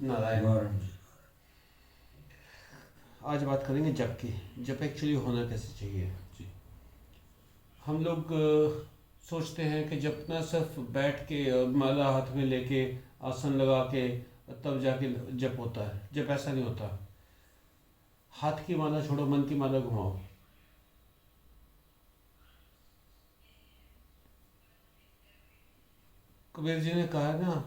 नारायण। नारायण। आज बात करेंगे जप की। जप एक्चुअली होना कैसे चाहिए। जी। हम लोग सोचते हैं कि जप ना सिर्फ बैठ के माला हाथ में लेके आसन लगा के तब जाके जप होता है। जप ऐसा नहीं होता। हाथ की माला छोड़ो, मन की माला घुमाओ। कबीर जी ने कहा है ना,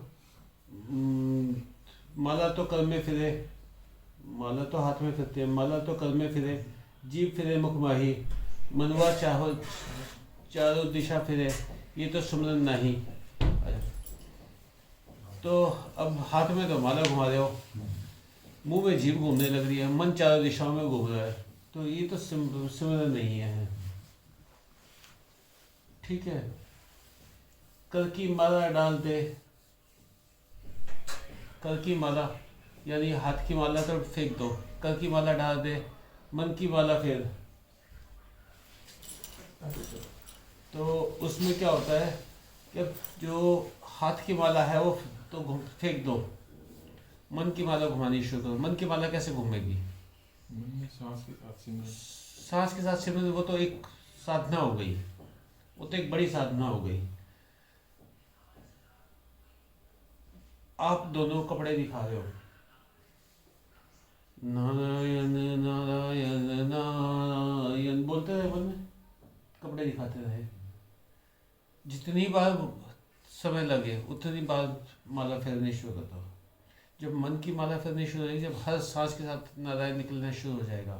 माला तो कर में फिरे, माला तो हाथ में फिरती है, माला तो कर में फिरे, जीभ फिरे मुख माही, मनवा चाहो चारों दिशा फिरे, ये तो सुमरन नहीं। तो अब हाथ में तो माला घुमा रहे हो, मुंह में जीभ घूमने लग रही है, मन चारों दिशाओं में घूम रहा है, तो ये तो सिमरन नहीं है। ठीक है। कर की माला डाल दे, कर की माला यानी हाथ की माला तो फेंक दो, कर की माला डाल दे, मन की माला फेर। तो उसमें क्या होता है कि जो हाथ की माला है वो तो फेंक दो, मन की माला घुमानी शुरू करो। मन की माला कैसे घूमेगी? सांस के साथ सिमरन। सांस के साथ सिमरन, वो तो एक साधना हो गई, वो तो एक बड़ी साधना हो गई। आप दोनों कपड़े दिखा रहे हो, नारायण नारायण नारायण बोलते रहे मन में, कपड़े दिखाते रहे। जितनी बार समय लगे उतनी बार माला फेरनी शुरू कर दो। जब मन की माला फेरनी शुरू होगी, जब हर सांस के साथ नारायण निकलना शुरू हो जाएगा,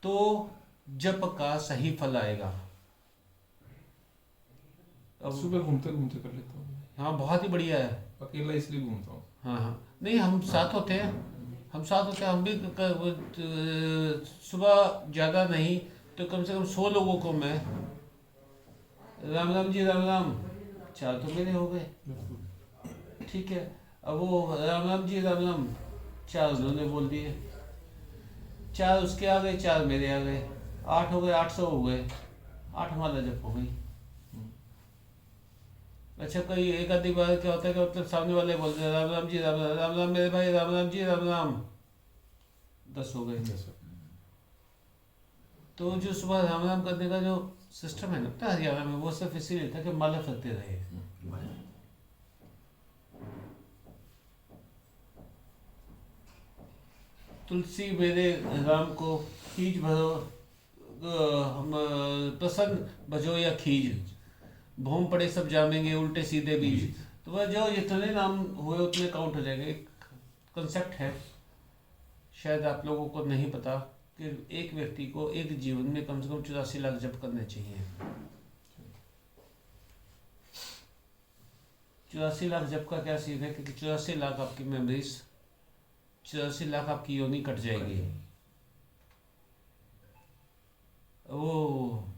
तो जप का सही फल आएगा। अब सुबह घूमते घूमते कर लेता हूँ। हाँ, बहुत ही बढ़िया है। अकेला इसलिए घूमता हूँ। हाँ हाँ, नहीं हम साथ होते हैं, हम साथ होते हैं, हम भी सुबह ज़्यादा नहीं तो कम से कम 100 लोगों को मैं राम राम जी राम राम, 4 तो मेरे हो गए। ठीक है। अब वो राम राम जी राम राम 4 उन्होंने बोल दिए, 4 उसके आ गए, 4 मेरे आ गए, 8 हो गए, 800 हो गए, 8 माला जप हो गई। अच्छा, कोई एक आधी बार क्या होता है कि मतलब सामने वाले बोलते हैं राम राम जी राम राम, राम राम मेरे भाई, राम राम जी राम राम, 10 हो गए। तो जो सुबह राम राम करने का जो सिस्टम है ना हरियाणा में, वो सिर्फ इसीलिए था कि माला करते रहे। तुलसी मेरे राम को खींच भरो, हम प्रसन्न भजो या खींच, भूम पड़े सब जामेंगे उल्टे सीधे बीज। तो वह जो जितने नाम हुए उतने काउंट हो जाएंगे। एक कंसेप्ट है, शायद आप लोगों को नहीं पता, कि एक व्यक्ति को एक जीवन में कम से कम 84 लाख जप करने चाहिए। 84 लाख जप का क्या सीन है कि 84 लाख आपकी मेमोरीज, 84 लाख आपकी योनि कट जाएगी। वो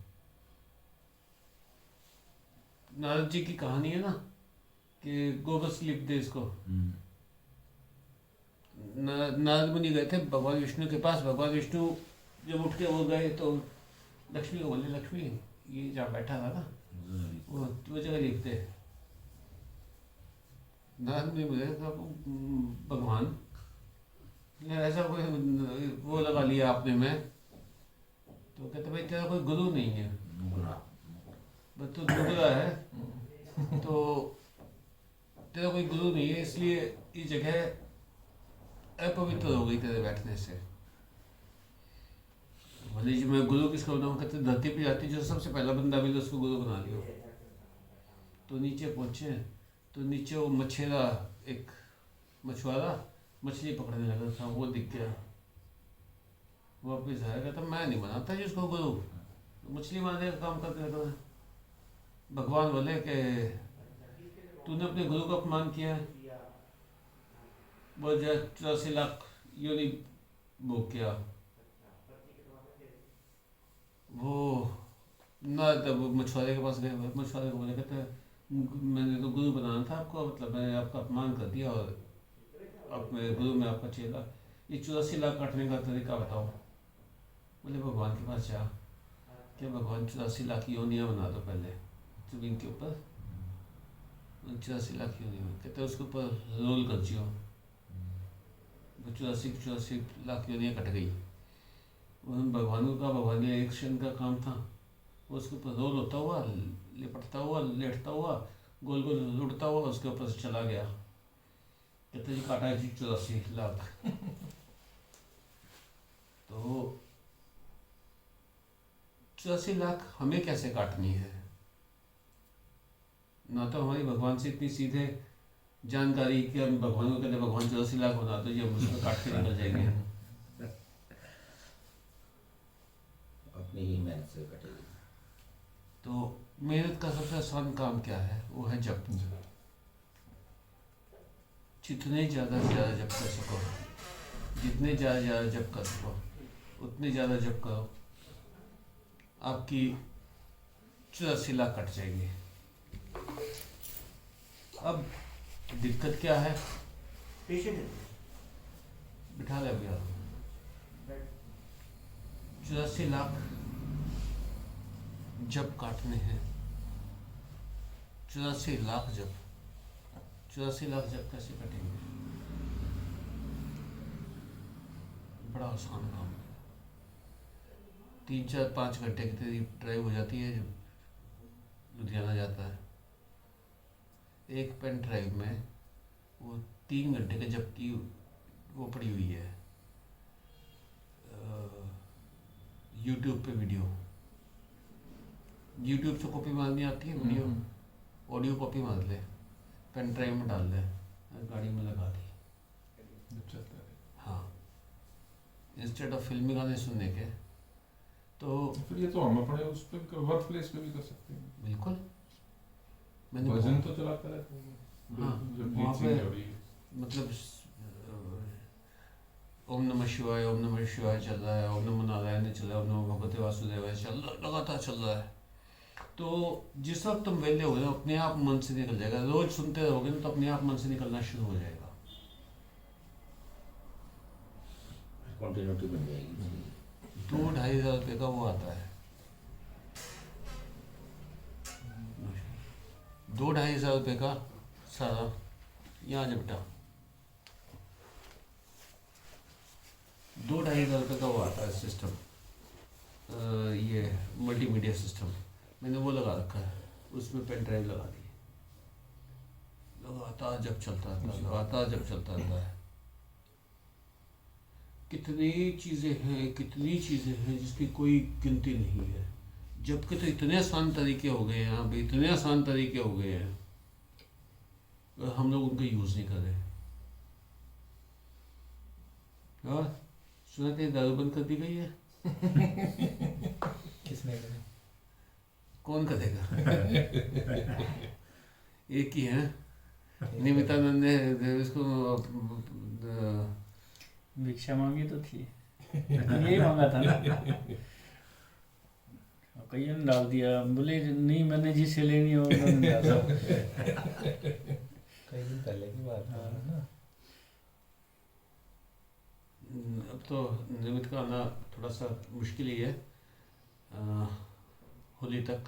नारद जी की कहानी है ना, कि गोबस लिख दे इसको। नारद मुनि गए थे भगवान विष्णु के पास। भगवान विष्णु जब उठ के वो गए तो लक्ष्मी को बोले, लक्ष्मी ये जहाँ बैठा था ना वो जगह लिख दे। नारद मुनि बोले भगवान ऐसा कोई वो लगा लिया आपने में। तो कहते भाई तेरा कोई गुरु नहीं है, बस तू दुबला है, तो तेरा कोई गुरु नहीं है, इसलिए ये जगह अपवित्र हो गई तेरे बैठने से। भले जी मैं गुरु किसको बनाऊँ? कहते धरती पे जाती जो सबसे पहला बंदा मिले उसको गुरु बना लियो। तो नीचे पहुँचे तो नीचे वो मछेरा, एक मछुआरा मछली पकड़ने लगा था, वो दिख गया। वापिस आया, कहता मैं नहीं बनाता जिसको गुरु, मछली मारने का काम करते रहता है। भगवान बोले कि तूने अपने गुरु का अपमान किया है, वो 84 लाख योनि भोग किया। वो ना तब मछुआरे के पास गए, मछुआरे को बोले कहते मैंने तो गुरु बनाना था आपको, मतलब मैंने आपका अपमान कर दिया और अब मेरे गुरु में आपका चेला, ये 84 लाख काटने का तरीका बताओ। बोले भगवान के पास जा, क्या भगवान 84 लाख योनियाँ बना दो पहले जमीन के ऊपर, 84 लाख क्यों नहीं हुए? कहते उसके ऊपर रोल कर जियो, 84 लाख क्यों नहीं कट गई। उन भगवानों का भगवान के एक्शन का काम था, उसके ऊपर रोल होता हुआ, लिपटता हुआ, लेटता हुआ, गोल गोल उड़ता हुआ उसके ऊपर से चला गया। कहते जी काटा है जी 84 लाख। तो 84 लाख हमें कैसे काटनी है? ना तो हमारी भगवान से इतनी सीधे जानकारी कि हम भगवान को कहते भगवान 84 लाख बना तो ये उसमें काट के निकल जाएंगे। अपनी ही मेहनत से कटेगी। तो मेहनत का सबसे आसान काम क्या है? वो है जप। जितने ज़्यादा से ज़्यादा जप कर सको, जितने ज़्यादा ज़्यादा जप कर सको उतने ज़्यादा जप करो, आपकी 84 लाख कट जाएंगे। अब दिक्कत क्या है? बिठा ले भैया। 84 लाख जब काटने हैं, 84 लाख जब, 84 लाख जब कैसे कटेंगे? बड़ा आसान काम है। 3-4-5 घंटे की तेरी ड्राइव हो जाती है जब लुधियाना जाता है। एक पेन ड्राइव में वो 3 घंटे के जब की वो पड़ी हुई है, यूट्यूब पे वीडियो। यूट्यूब से कॉपी मारनी आती है वीडियो, ऑडियो कॉपी मार ले, पेन ड्राइव में डाल दे, गाड़ी में लगा दी, जब चलता है। हाँ, इंस्टेड ऑफ फिल्मी गाने सुनने के। तो फिर ये तो हम अपने उस पे वर्क प्लेस पे भी कर सकते हैं। बिल्कुल, मैंने भजन तो चलाता रहता है। हाँ, जब वहाँ गीत सिंह पे हो रही है। मतलब ओम नमः शिवाय, ओम नमः शिवाय चल रहा है, ओम नमो नारायण चल रहा है, ओम नमो भगवते वासुदेवाय चल रहा, लगातार चल रहा है। तो जिस वक्त तुम वेले हो ना, अपने आप मन से निकल जाएगा। रोज सुनते रहोगे ना तो अपने आप मन से निकलना शुरू हो जाएगा। कंटिन्यूटी बन जाएगी। 2-2.5 हज़ार रुपये का वो आता है, 2-2.5 हज़ार रुपये का सारा। यहाँ जब बेटा 2-2.5 हज़ार रुपये का वो आता है सिस्टम, ये मल्टीमीडिया सिस्टम। मैंने वो लगा रखा है, उसमें पेन ड्राइव लगा दी, लगातार जब चलता रहता है, लगातार जब चलता रहता है। कितनी चीज़ें हैं, कितनी चीज़ें हैं जिसकी कोई गिनती नहीं है। जबकि तो इतने आसान तरीके हो गए हैं, यहाँ पे इतने आसान तरीके हो गए हैं, हम लोग उनका यूज़ नहीं कर रहे। और सुना कि दारू बंद कर दी गई है। किसने कहा? कौन करेगा? एक ही है, निमितानंद ने इसको भिक्षा मांगी तो थी, यही मांगा था ना। कई ने डाल दिया, बोले नहीं मैंने जिससे लेनी हो उन्होंने डाला। कई दिन पहले की बात है ना। अब तो निमित का आना थोड़ा सा मुश्किल ही है, होली तक,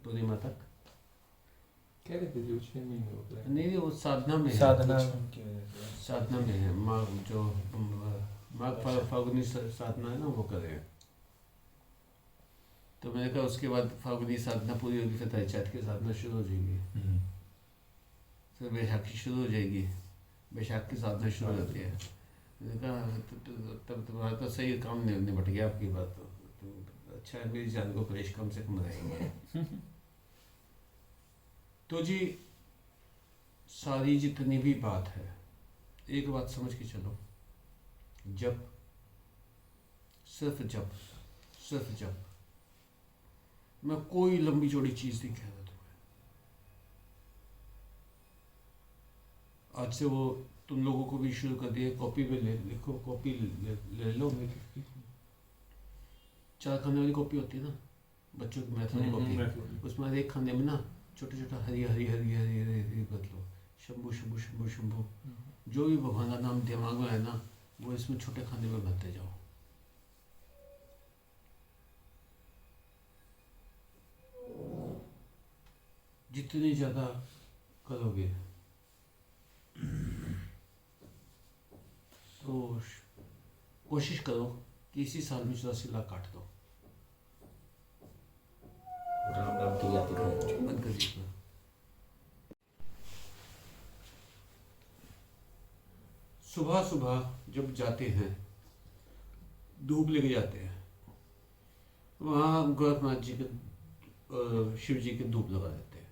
पूर्णिमा तक। कह रहे थे जो 6 महीने हो गए। नहीं, वो साधना में है, साधना कुछ की वजह से। साधना में है। माँ जो माँ फागुनी साधना है ना, वो कर रहे हैं। तो मैंने कहा उसके बाद फागुनी साधना पूरी होगी, फिर चैत की साधना शुरू हो जाएगी, फिर बैसाखी शुरू हो जाएगी, बैसाख की साधना शुरू हो जाती है। मैंने कहा तब तुम्हारा तो सही काम निपट गया आपकी बात। तो अच्छा है, मेरी जान को क्लेश कम से कम रहेंगे। तो जी सारी जितनी भी बात है, एक बात समझ के चलो, जब सिर्फ जब, सिर्फ जब, मैं कोई लंबी चौड़ी चीज नहीं कह रहा तुम्हें। आज से वो तुम लोगों को भी शुरू कर दिया, कॉपी पे लिखो, कॉपी ले लो। 4 खाने वाली कॉपी होती है ना, बच्चों की मैथ वाली कॉपी, उसमें एक खाने में ना छोटा छोटा हरी हरी हरी हरी हरी हरी बदलो, शंभू शंभू शंभू शंभू, जो भी भगवान का नाम दिमाग में है ना, वो इसमें छोटे खाने में भरते जाओ। जितनी ज़्यादा करोगे तो कोशिश करो कि इसी साल में 84 लाख काट दो। राम राम की याद है। बंद कर दीजिए। सुबह सुबह जब जाते हैं, धूप लेके जाते हैं, वहाँ गोरखनाथ जी के शिव जी के धूप लगा देते हैं।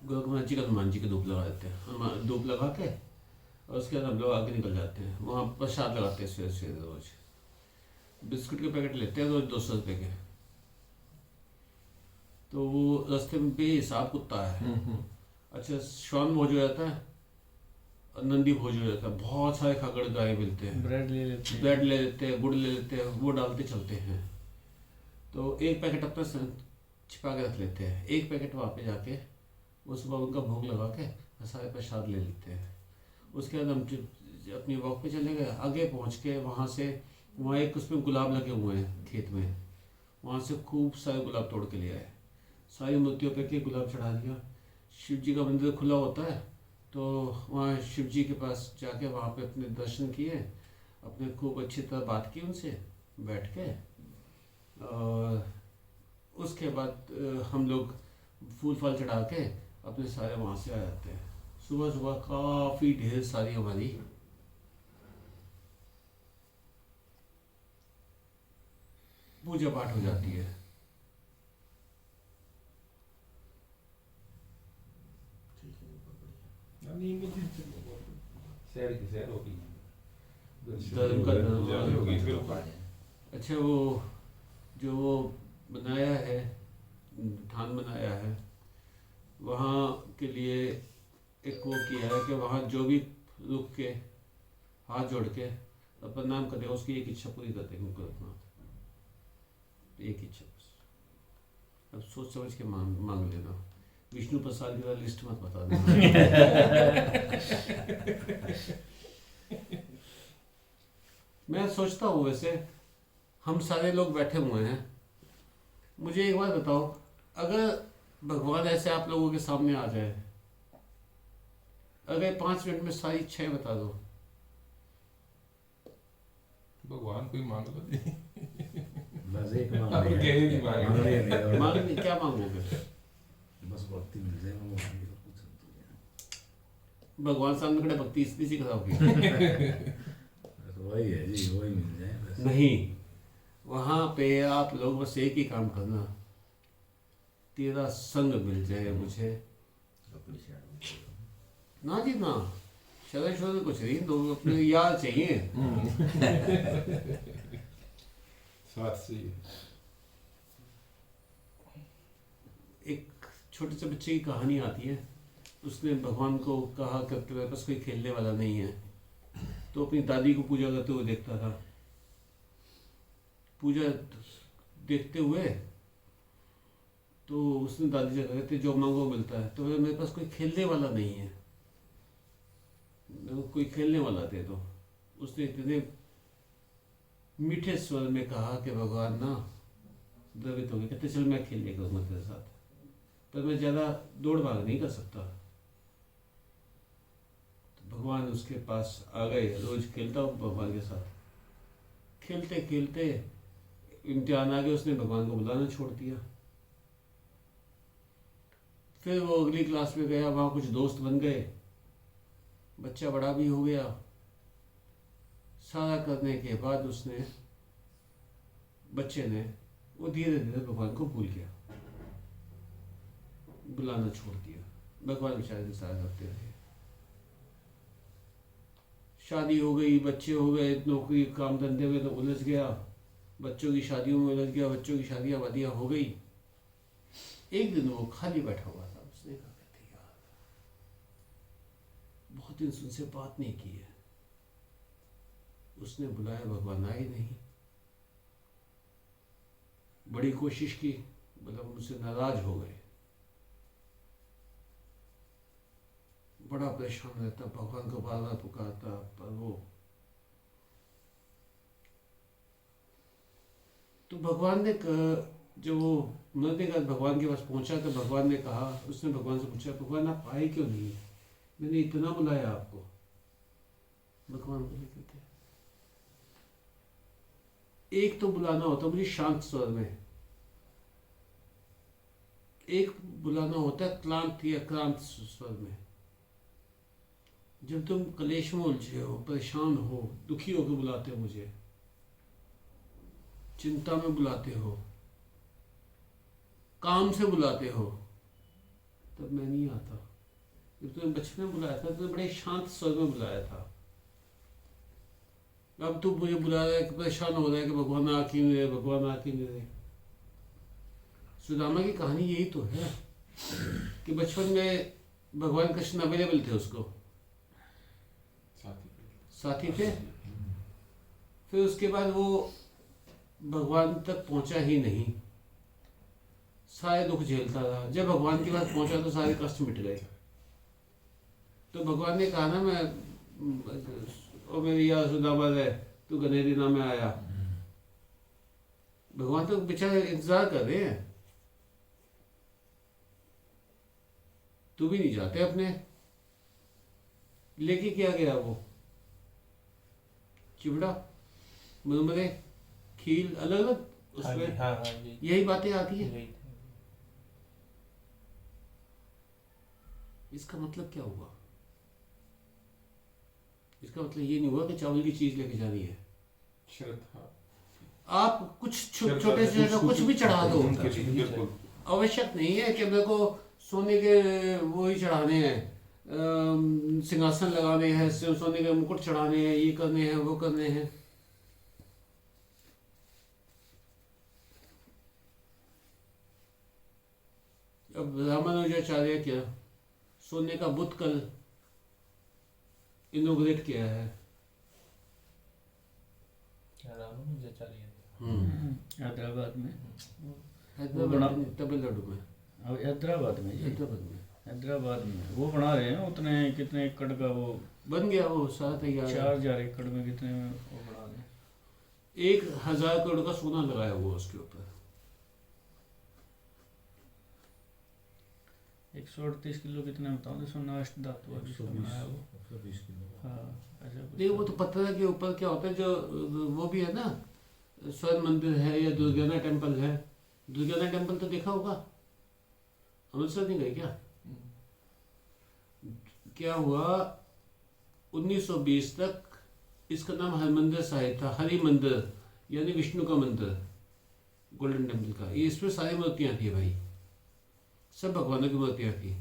गोरखनाथ जी का हनुमान जी के धूप लगा देते हैं। हनुमान धूप लगा के और उसके बाद हम लोग आगे निकल जाते हैं। वहाँ प्रसाद लगाते हैं सवेरे सवेरे रोज। बिस्कुट के पैकेट लेते हैं रोज 200 रुपये के। तो वो रास्ते में बेहिसाब कुत्ता है। अच्छा, श्वान भोज हो जाता है और नंदी भोज हो जाता है। बहुत सारे खाकड़ गाय मिलते हैं। ब्रेड ले लेते हैं। ब्रेड ले लेते हैं, गुड़ ले लेते हैं, वो डालते चलते हैं। तो एक पैकेट अपना छिपा के रख लेते हैं। एक पैकेट वहाँ पे जाके वो सुबह उनका भोग लगा के सारे प्रसाद ले लेते हैं। उसके बाद हम अपनी वॉक पे चले गए। आगे पहुँच के वहाँ एक उसमें गुलाब लगे हुए हैं खेत में। वहाँ से खूब सारे गुलाब तोड़ के ले आए। सारी मूर्तियों पे के गुलाब चढ़ा दिया। शिव जी का मंदिर खुला होता है, तो वहाँ शिव जी के पास जाके वहाँ पे अपने दर्शन किए। अपने खूब अच्छी तरह बात की उनसे बैठ के। और उसके बाद हम लोग फूल फाल चढ़ा के अपने सारे वहाँ से आ जाते हैं। सुबह सुबह काफ़ी ढेर सारी हमारी पूजा पाठ हो जाती है। शहर की शहर होगी। धर्म का धर्म। ज्यादा होगी फिर। अच्छा, वो जो वो बनाया है, थान बनाया है, वहाँ के लिए एक वो किया है कि वहाँ जो भी रुक के हाथ जोड़ के और प्रणाम करते हैं, उसकी एक इच्छा पूरी करते हैं गोरखनाथ। एक इच्छा बस। अब सोच समझ के मांग लेना। विष्णु प्रसाद की वाला लिस्ट मत बता देना। मैं सोचता हूँ वैसे हम सारे लोग बैठे हुए हैं। मुझे एक बात बताओ, अगर भगवान ऐसे आप लोगों के सामने आ जाए, अगर 5 मिनट में सारी इच्छाएं बता दो, भगवान कोई मांग लो जी। बस एक अब कहे नहीं मांगे। मांगने क्या मांगोगे? बस भक्ति मिल जाए, वो मांगे तो कुछ नहीं। भगवान सामने खड़े भक्ति इसलिए सिखाओगे? बस वही है जी, वही मिल जाए बस। नहीं, वहाँ पे आप लोग बस एक ही काम करना, तेरा संग मिल जाए मुझे। अपनी शरण ना जी ना, शरण शरण कुछ नहीं, दो अपने यार चाहिए। साथ से ही। एक छोटे से बच्चे की कहानी आती है। उसने भगवान को कहा करते हुए बस कोई खेलने वाला नहीं है, तो अपनी दादी को पूजा करते हुए देखता था। पूजा देखते हुए तो उसने दादी से कहा, जो मांगो मिलता है। तो बोले, मेरे पास कोई खेलने वाला नहीं है, मेरे को कोई खेलने वाला दे दो। उसने इतने मीठे स्वर में कहा कि भगवान ना द्रवित हो गए। कहते चल मैं खेलने करूँगा तेरे साथ, पर मैं ज़्यादा दौड़ भाग नहीं कर सकता। तो भगवान उसके पास आ गए। रोज खेलता हूँ भगवान के साथ। खेलते खेलते इम्तिहान आ गया, उसने भगवान को बुलाना छोड़ दिया। फिर वो अगली क्लास में गया, वहाँ कुछ दोस्त बन गए, बच्चा बड़ा भी हो गया। सारा करने के बाद उसने, बच्चे ने, वो धीरे धीरे भगवान को भूल गया, बुलाना छोड़ दिया। भगवान बेचारे के साथ करते रहे। शादी हो गई, बच्चे हो गए, नौकरी काम धंधे में तो उलझ गया, बच्चों की शादियों में उलझ गया, बच्चों की शादियाँ वादियाँ हो गई। एक दिन वो खाली बैठा हुआ था। उसने कहा, कहते यार बहुत दिन से उनसे बात नहीं की है। उसने बुलाया, भगवान आए नहीं। बड़ी कोशिश की, मतलब मुझसे नाराज हो गए। बड़ा परेशान रहता, भगवान को बार बार पुकारता, पर वो तो भगवान ने जब वो मरने का भगवान के पास पहुंचा तो भगवान ने कहा, उसने भगवान से पूछा, भगवान आप आए क्यों नहीं? मैंने इतना बुलाया आपको। भगवान बोले कहते एक तो बुलाना होता मुझे शांत स्वर में, एक बुलाना होता है क्लांत या क्रांत स्वर में। जब तुम कलेश में उलझे हो, परेशान हो, दुखी होकर बुलाते हो मुझे, चिंता में बुलाते हो, काम से बुलाते हो, तब मैं नहीं आता। जब तुम्हें बचपन में बुलाया था तो बड़े शांत स्वर में बुलाया था। अब तू मुझे बुला रहा है कि परेशान हो रहा है कि भगवान आ क्यों नहीं रहे, भगवान आ क्यों नहीं रहे। सुदामा की कहानी यही तो है कि बचपन में भगवान कृष्ण अवेलेबल थे, उसको साथी थे। फिर उसके बाद वो भगवान तक पहुंचा ही नहीं, सारे दुख झेलता रहा। जब भगवान के पास पहुंचा तो सारे कष्ट मिट गए। तो भगवान ने कहा ना, मैं ओ मेरी यार सुदामा है, तू गनेरी ना में आया। भगवान तो बेचारे इंतजार कर रहे हैं, तू भी नहीं जाते अपने। लेके क्या गया वो? चिवड़ा, मुरमुरे, खील, अलग अलग उसमें यही बातें आती है। इसका मतलब क्या हुआ? इसका मतलब ये नहीं हुआ कि चावल की चीज लेके जानी है। श्रद्धा, आप कुछ छोटे से कुछ भी चढ़ा दो, बिल्कुल आवश्यक नहीं है कि मेरे को सोने के वो ही चढ़ाने हैं, सिंहासन लगाने हैं, सोने के मुकुट चढ़ाने हैं, ये करने हैं, वो करने हैं। अब रामानुजाचार्य क्या सोने का बुत कल इनोग्रेट किया है। हैदराबाद में, हैदराबाद में, तमिलनाडु में, हैदराबाद में, हैदराबाद में, हैदराबाद में वो बना रहे हैं। उतने कितने एकड़ का वो बन गया, वो सारा तैयार है। 4000 एकड़ में कितने में वो बना रहे हैं? 1000 करोड़ का सोना लगाया हुआ उसके ऊपर। 138 किलो कितना बताऊँ, सोना अष्ट धातु अभी इसका बनाया वो। 120 किलो। हाँ ऐसा कुछ। नहीं, वो तो पत्थर के ऊपर क्या होता है, जो वो भी है ना, स्वर्ण मंदिर है या दुर्गाना टेम्पल है। दुर्गाना टेम्पल तो देखा होगा, अमृतसर नहीं गए क्या? क्या हुआ 1920 तक इसका नाम हरमंदिर साहिब था। हरि मंदिर यानी विष्णु का मंदिर, गोल्डन टेम्पल का। ये इसमें सारी मूर्तियां थी भाई, सब भगवानों की मूर्तियां थी।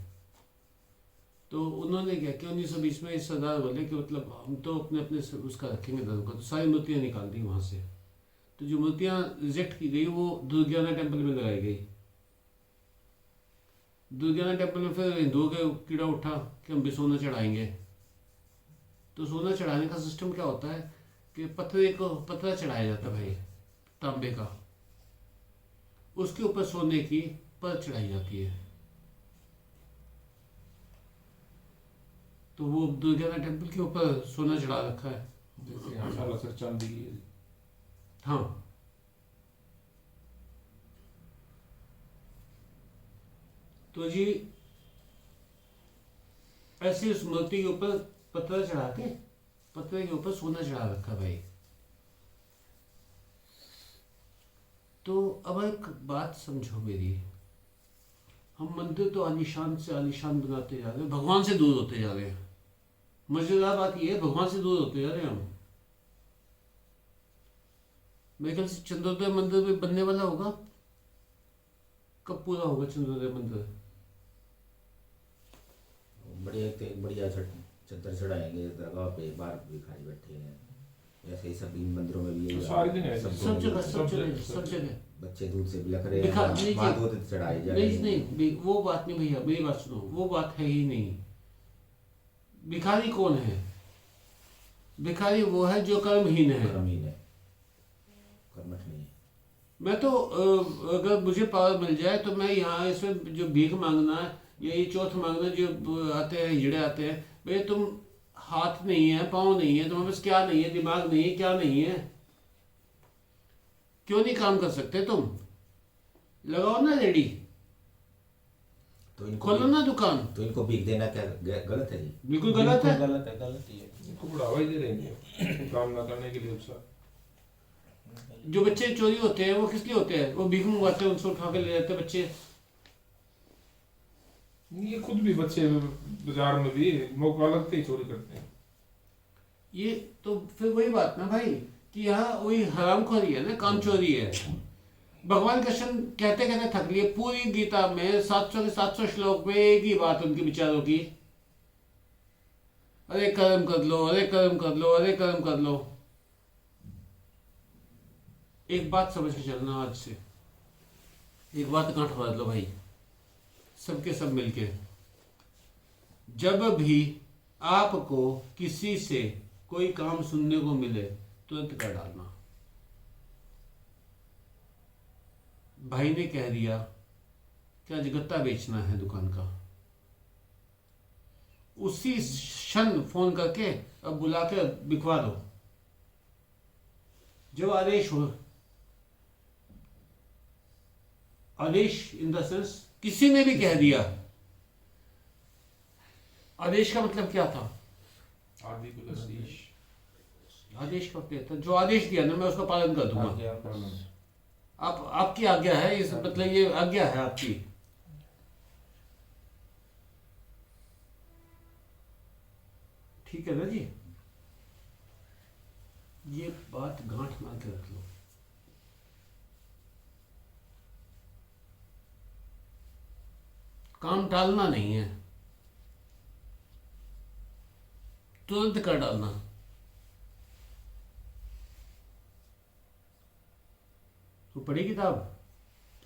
तो उन्होंने क्या किया 1920 में, इस सरदार बोले कि मतलब हम तो अपने अपने उसका रखेंगे धर्म का, तो सारी मूर्तियां निकाल दी वहां से। तो जो मूर्तियां रिजेक्ट की गई वो दुर्गाना टेम्पल में लगाई गई। दुर्गाना टेम्पल में फिर हिंदुओं के कीड़ा उठा कि हम भी सोना चढ़ाएंगे। तो सोना चढ़ाने का सिस्टम क्या होता है कि पत्थर चढ़ाया जाता है भाई, तांबे का, उसके ऊपर सोने की परत चढ़ाई जाती है। तो वो दुर्गाना टेम्पल के ऊपर सोना चढ़ा रखा है। जैसे यहाँ सालासर चांदी की है। हाँ, तो जी ऐसे उस मूर्ति के ऊपर पत्थर चढ़ा के, पत्थर के ऊपर सोना चढ़ा रखा भाई। तो अब एक बात समझो मेरी, हम मंदिर तो आलीशान से आलीशान बनाते जा रहे हैं, भगवान से दूर होते जा रहे हैं। मजेदार बात यह है, भगवान से दूर होते जा रहे हैं हम। मेरे ख्याल से चंद्रोदय मंदिर भी बनने वाला होगा। कब पूरा होगा चंद्रोदय मंदिर? बढ़िया चद्दर चढ़ाएंगे दरगाह पे, बाहर भिखारी बैठे हैं। ऐसे ही सब इन मंदिरों में भी यही सारे दिन है। सब जगह बच्चे दूध से बिलख रहे नहीं, हैं, माँ दूध चढ़ाई जा रही है। नहीं, वो बात नहीं भैया, मेरी बात सुनो, वो बात है ही नहीं। भिखारी कौन है? भिखारी वो है जो कर्महीन है। कर्महीन है, कर्मठ नहीं है। मैं तो अगर मुझे पावर मिल जाए तो मैं यहाँ इसमें जो भीख मांगना या ये चौथ मांगना जो आते हैं, हिजड़े आते हैं, भैया तुम हाथ नहीं है, पाँव नहीं है, तुम्हारे पास क्या नहीं है, दिमाग नहीं है, क्या नहीं है, क्यों नहीं काम कर सकते तुम? लगाओ ना रेडी, तो इनको खोलो ना दुकान। तो इनको भीख देना क्या गलत है जी? बिल्कुल गलत है। गलत है, गलत ही है। इनको बढ़ावा ही दे रहे हैं काम ना करने के लिए उत्साह। जो बच्चे चोरी होते हैं वो किस लिए होते हैं? वो भीख मंगवाते हैं, उनसे उठा के ले जाते हैं बच्चे। ये खुद भी बच्चे बाजार में भी मौका लगते ही चोरी करते हैं। ये तो फिर वही बात ना भाई कि यहाँ वही हरामखोरी है ना, काम चोरी है। भगवान कृष्ण कहते कहते थक लिए, पूरी गीता में 700 के 700 श्लोक में एक ही बात उनके विचारों की, अरे कर्म कर लो, अरे कर्म कर लो, अरे कर्म कर लो। एक बात समझ के चलना, आज से एक बात गांठ बांध लो भाई, सबके सब मिलके। जब भी आपको किसी से कोई काम सुनने को मिले तुरंत कर डालना। भाई ने कह दिया कि आज गत्ता बेचना है दुकान का, उसी क्षण फोन करके अब बुला के बिकवा दो। जब आदेश हो, आदेश इन द सेंस किसी ने भी कह दिया, आदेश का मतलब क्या था? आदि प्लस ईश। आदेश का क्या था? जो आदेश दिया ना मैं उसका पालन कर दूंगा। आज्ञा पालन। आप आपकी आज्ञा है, इस मतलब ये आज्ञा है आपकी। ठीक है ना जी? ये बात गांठ मार के रख लो। काम टालना नहीं है, तुरंत कर डालना। तो पढ़ी किताब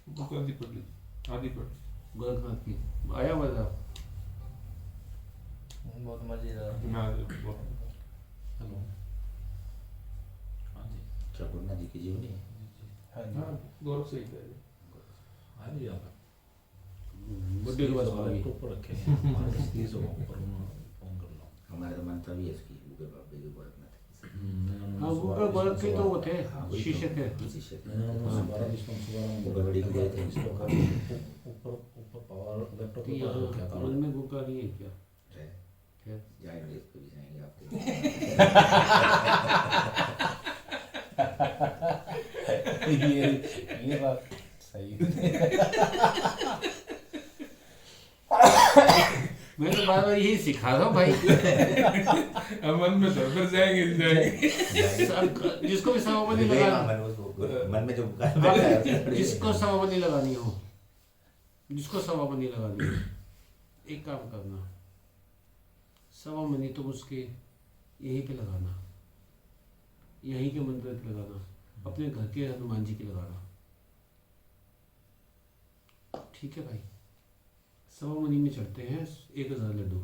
बुक आदि पढ़ ली, आदि पढ़ ली। गोरखनाथ की, आया मजा? बहुत मजेदार। मैं बहुत हेलो। हाँ जी। क्या गुरुनाथ जी की जीवनी है? हाँ जी। हाँ गौरव सही कह रहे। हाँ जी आप बुड्ढे के पास होगी। लैपटॉप पर रखे हैं हमारे 30 ऊपर फोन कर लो। हमारे तो मानता भी है इसकी बुके बाबे के गोरखनाथ की। हाँ वो का गोरख के तो वो थे, हाँ, वही तो, शिष्य थे। शिष्य थे। मैंने उन्होंने 12 डिस्काउंट वो गड़बड़ी की गए थे। ऊपर ऊपर पावर लैपटॉप तो पर यहाँ रखा था। उनमें गुका नहीं है क्या? है। है। जाएंगे इस पे भी जाएंगे आपके। ये बात सही है। मैं तो बार बार यही सिखा रहा हूँ भाई। अब मन में तो फिर जाएंगे जिसको भी समापनी लगानी, मन में जो बुका बैठा है उसे- जिसको समापनी लगानी हो, जिसको समापनी लगानी हो, एक काम करना, समापनी तुम उसके यहीं पे लगाना, यहीं के मंदिर पे लगाना, अपने घर के हनुमान जी की लगाना। ठीक है भाई? समापनी में चढ़ते हैं 1000 लड्डू,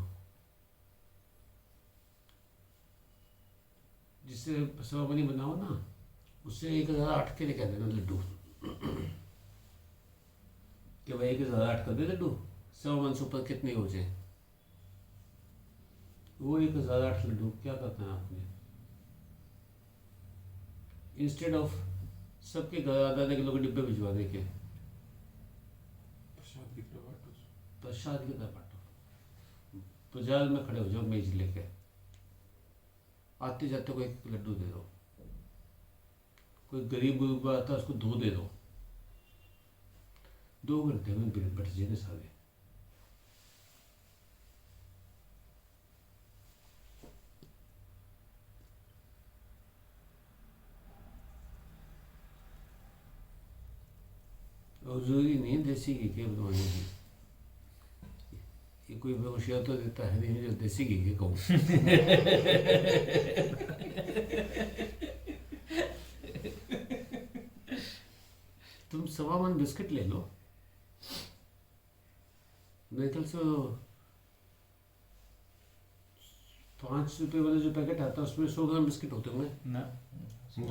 जिससे समापनी बनाओ ना, उससे 1008 के लिए कह देना लड्डू कि भाई 1008 कर दे लड्डू, 100 से ऊपर कितने हो जाए। वो 1008 लड्डू क्या करना है आपने, इंस्टेड ऑफ सबके घर आधा आधा किलो के डिब्बे भिजवाने के, प्रसाद की तरह बांटो। प्रसाद की तरह बांटो। बाजार में खड़े हो जाओ मेज लेके, आते जाते को एक लड्डू दे दो, कोई गरीब गुरूब आता है उसको 2 दे दो, 2 घंटे में बिल बट जाने सारे। और जरूरी नहीं है देसी घी के बनवाने की, ये कोई होशियार तो देता है नहीं जो देसी घी के कहूँ। तुम 1.25 मन बिस्किट ले लो, मेरे ख्याल से 5 रुपए वाले जो पैकेट आता है उसमें 100 ग्राम बिस्किट होते होंगे ना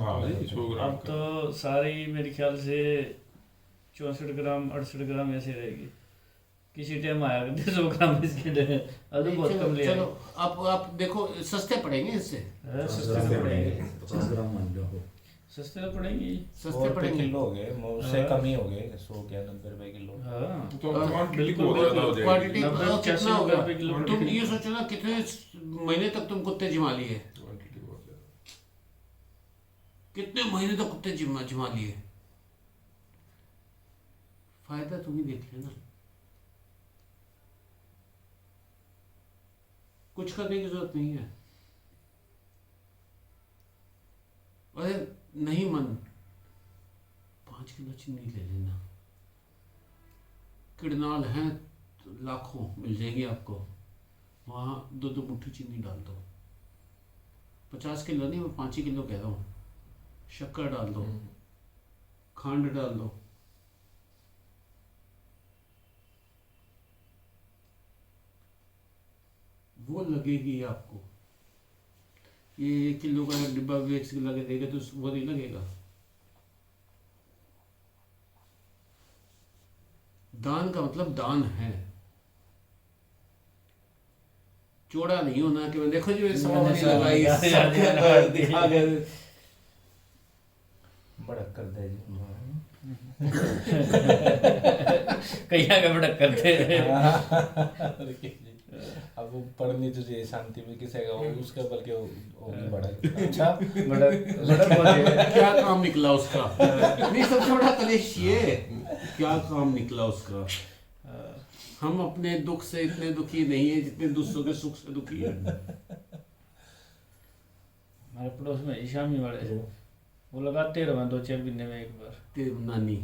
हाँ भाई 100 ग्राम अब तो सारी मेरे ख्याल से 64 ग्राम 68 ग्राम ऐसे रहेगी। किसी टाइम आया करते 100 ग्राम बिस्किट है, अब तो बहुत कम ले चलो आप देखो सस्ते पड़ेंगे इससे। सस्ते में पड़ेंगे। 50 ग्राम मान लो। सस्ते तो पड़ेंगे। सस्ते पड़ेंगे। किलो हो गए, उससे कम ही हो गए, 100 क्या 90 रुपए किलो। हाँ तो क्वांटिटी बिल्कुल, बहुत ज्यादा हो क्वांटिटी जाएगी। 90 कितना होगा? रुपए किलो तुम पड़ेगी। ये सोचो ना कितने महीने तक तुम कुत्ते जिमा लिए, क्वांटिटी बहुत ज्यादा। कितने महीने तक कुत्ते जिमा लिए। फायदा तुम ही देख लेना, कुछ करने की जरूरत नहीं है। अरे नहीं मन, 5 किलो चीनी ले लेना, किड़नाल हैं तो लाखों मिल जाएंगी आपको, वहाँ 2-2 मुट्ठी चीनी डाल दो। 50 किलो नहीं, मैं 5 ही किलो कह रहा हूँ। शक्कर डाल दो, खांड डाल दो, वो लगेगी आपको। ये 1 किलो का डिब्बा वेक्स लगे देगा तो वो नहीं लगेगा। दान का मतलब दान है, चौड़ा नहीं होना कि देखो जी मेरी समाधि लगाई दिखा गए। बड़क कर दे जी। कहीं का भड़क करते अब वो पढ़नी तुझे शांति में किसेगा उसके बल्कि होगी बड़क। अच्छा भड़क भड़क क्या काम निकला उसका? नहीं, सबसे बड़ा कलेश ये, क्या काम निकला उसका? हम अपने दुख से इतने दुखी नहीं है जितने दूसरों के सुख से दुखी है। हमारे पड़ोस में ईशामी वाले वो लगाते रहे 2-4 महीने में एक बार तेरी नानी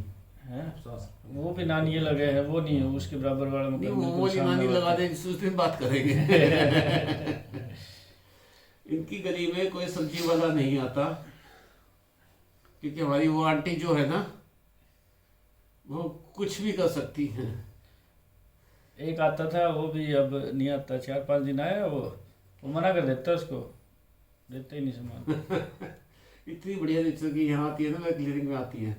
है, वो भी नानी ये लगे हैं, वो नहीं है उसके बराबर वाला नहीं, मतलब वो बिल्कुल वाली सामने नानी वाला। लगा दे, उस दिन बात करेंगे। इनकी गली में कोई सब्जी वाला नहीं आता, क्योंकि हमारी वो आंटी जो है ना, वो कुछ भी कर सकती हैं। एक आता था वो भी अब नहीं आता, 4-5 दिन आया वो मना कर देता उसको, देते ही नहीं सामान। इतनी बढ़िया नेचर की यहाँ आती है ना, मेरे क्लिनिक में आती है,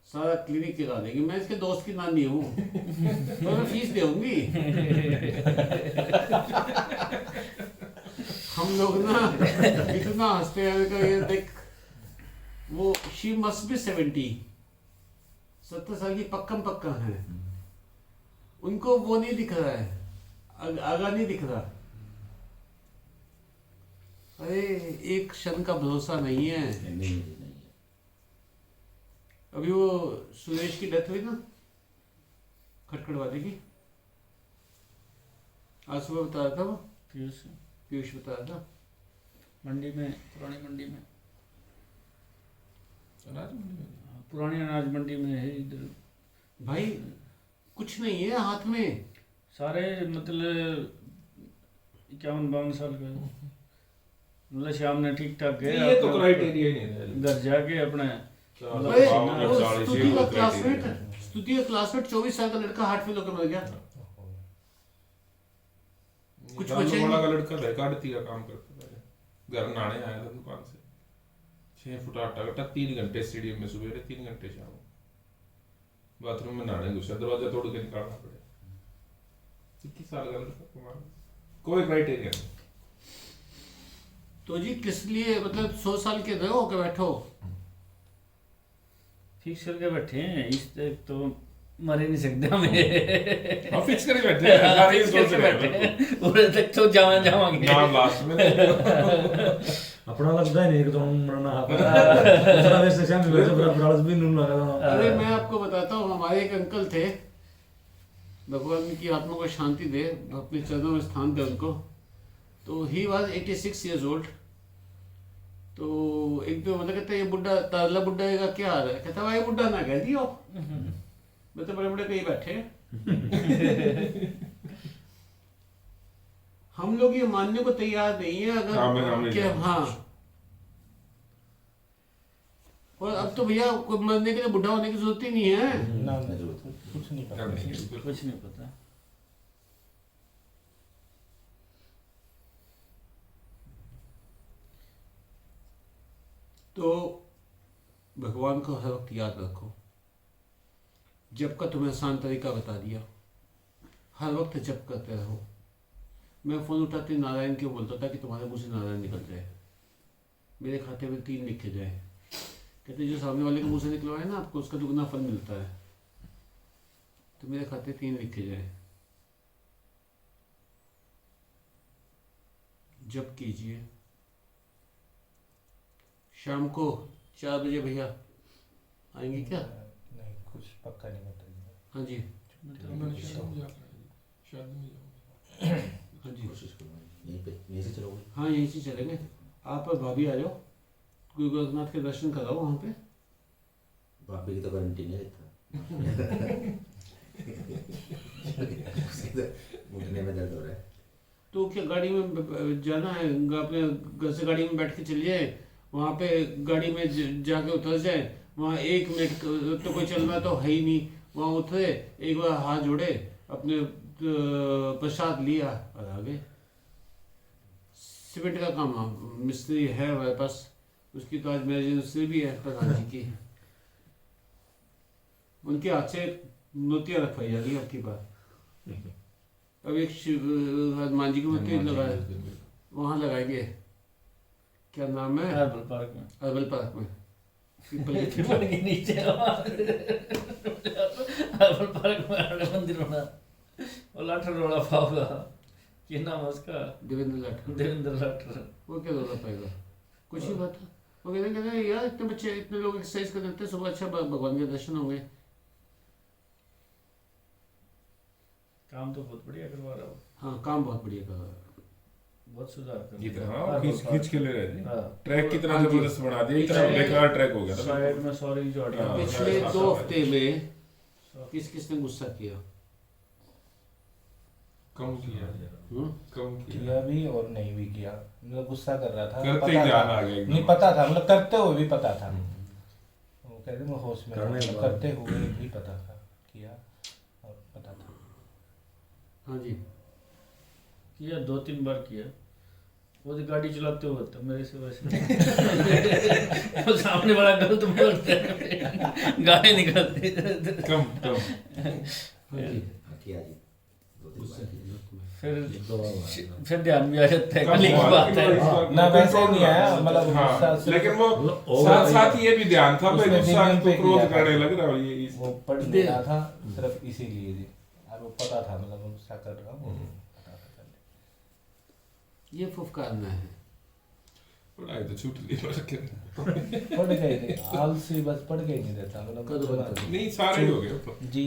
सारा क्लिनिक गिरा देगी। मैं इसके दोस्त की नानी हूँ तो मैं फीस दूंगी। हम लोग ना इतना हंसते हैं, ये देख वो शी मस्ट बी 70 साल की पक्का है, उनको वो नहीं दिख रहा है, आगा नहीं दिख रहा। अरे एक क्षण का भरोसा नहीं है। नहीं है। अभी वो सुरेश की डेथ हुई ना, खटखट वाले की, आज सुबह बता रहा था वो, पीयूष बता रहा था, मंडी में, पुरानी मंडी में, अनाज मंडी में। पुरानी अनाज मंडी में है इधर। भाई कुछ नहीं है हाथ में, सारे मतलब 51-52 साल का मतलब शाम ने ठीक ठाक गए, ये तो क्राइटेरिया ही नहीं है। घर जाके अपने अरे बावन, वो 40 स्तुति का ये क्लासमेट, criteria। स्तुति का क्लासमेट 24 साल का लड़का हार्ट फेल होकर मर गया। कुछ दारू बचे वाला नहीं। का लड़का था, गाड़ी का काम करता था, घर नहाने आया था दुकान से, 6 फुट आटा कट्टा, 3 घंटे स्टेडियम में सवेरे, 3 घंटे शाम, बाथरूम में नहाने घुसा, दरवाजा तोड़ के निकालना पड़े। 21 साल का लड़का कुमार, कोई क्राइटेरिया नहीं। तो जी किस लिए, मतलब 100 साल के रहो के बैठो। फिक्स करके बैठे हैं, इस तक तो मर ही नहीं सकते हमें। हम फिक्स करके बैठे हैं, सारे ये फिक्स सोच करके रहे बैठे हैं। हैं, पूरे तक तो जावांगे। नाम लास्ट में अपना लगता है नहीं कि तुम मरना दूसरा देश से शामिल हो जाए, बड़ा भी नून लगा था। अरे मैं आपको बताता हूँ, हमारे एक अंकल थे, भगवान की आत्मा को शांति दे, अपने चरणों में स्थान दे उनको। तो ही वॉज 86 years old। तो एक तो मतलब कहते ये बुढ़ा तारला बुढ़ा का क्या हाल है, कहता भाई बुढ़ा ना कह दियो, मैं तो बड़े बड़े कहीं बैठे। हम लोग ये मानने को तैयार नहीं है अगर कि हाँ, और अब तो भैया मरने के लिए बुढ़ा होने की जरूरत ही नहीं है। ना कुछ नहीं पता। कुछ नहीं पता। तो भगवान को हर वक्त याद रखो। जब का तुम्हें आसान तरीका बता दिया, हर वक्त जप करते रहो। मैं फ़ोन उठाते नारायण क्यों बोलता था कि तुम्हारे मुंह से नारायण निकल जाए, मेरे खाते में 3 लिखे जाए। कहते जो सामने वाले के मुंह से निकलवाए ना आपको उसका दुगना फल मिलता है। तो मेरे खाते 3 लिखे जाए। जप कीजिए। शाम को 4 बजे भैया आएंगे क्या? नहीं, कुछ पक्का नहीं बताइए। हाँ जी, मैंने शाम में जाना है, शादी में जाऊंगा। हाँ जी, कोशिश करूँगा यहीं से चलोगे। हाँ यहीं से चलेंगे। आप भाभी आ जाओ, गुरु गोरखनाथ के दर्शन कराओ वहाँ पे। भाभी की तो गारंटी नहीं लेता। उसकी तो घुटने में दर्द हो रहा है। तो क्या गाड़ी में जाना है, अपने घर से गाड़ी में बैठ के चलिए, वहाँ पे गाड़ी में जाके उतर जाए। वहाँ 1 मिनट तो कोई चल रहा तो है ही नहीं, वहाँ उतरे, एक बार हाथ जोड़े, अपने प्रसाद लिया और आ गए। सीमेंट का काम मिस्त्री है हमारे पास, उसकी तो आज मैरिज एनिवर्सरी भी है प्रधान जी की। उनके हाथ से मूर्तियाँ रखवाई जा रही है आपकी बात। अब एक हनुमान जी की मूर्ति लगाए, वहाँ लगाएंगे। क्या नाम है? हर्बल पार्क में। हर्बल पार्क में, पीपल के पीपल के नीचे हर्बल पार्क में आने मंदिर बना। वो लाठर रोड़ा पाओगा, क्या नाम है उसका? देवेंद्र लाठर। देवेंद्र लाठर। वो क्या रोला पाएगा? कुछ ही बात है। वो कहते हैं यार इतने बच्चे, इतने लोग एक्सरसाइज कर देते हैं सुबह, अच्छा भगवान के दर्शन होंगे। काम तो बहुत बढ़िया करवा रहा हूँ। हाँ काम बहुत बढ़िया कर रहा है। बहुत सुधार कर ये तो रहा हाँ, है। खींच के ले रहे थे। हाँ। ट्रैक की तरह हाँ जी। जबरदस्त बना दिया, इतना बेकार ट्रैक हो गया था। साइड में सॉरी जो हटा हाँ। पिछले हाँ, 2 हाँ, हफ्ते में किस किसने गुस्सा किया? कम किया, कम किया। किया भी और नहीं भी किया, मतलब गुस्सा कर रहा था, करते पता ही ध्यान था। आ गया एकदम। नहीं पता था, मतलब करते हुए भी पता था। वो कहते मैं होश में था, करने के मतलब बाद। करते हुए भी पता था, किया और पता था। हाँ जी, किया 2-3 बार किया। वो जो गाड़ी चलाते हुए तो मेरे से वैसे वो सामने बड़ा गलत बोलते हैं, गाड़ी निकलती कम हाँ जी। किया जी 2-3 बार किया। फिर ध्यान भी आ जाता है, कम कल की हुआ, बात है। ना वैसे नहीं आया, मतलब हाँ, गुस्सा सिर्फ लेकिन वो और साथ साथ ये भी ध्यान था भाई, उसने गुस्सा दिन पे तो क्रोध किया था। करने लग रहा है ये वो पढ़ नहीं रहा था सिर्फ इसीलिए जी। और वो पता था, मतलब वो गुस्सा कर रहा हूँ, पता था पहले। ये फुफकारना है। पढ़ाई तो छूट ली पर क्या। पढ़ गए नहीं, आलसी बस पढ़ के ही नहीं देता, कदम मतलब कदम। नहीं सारे ही हो गए तो। जी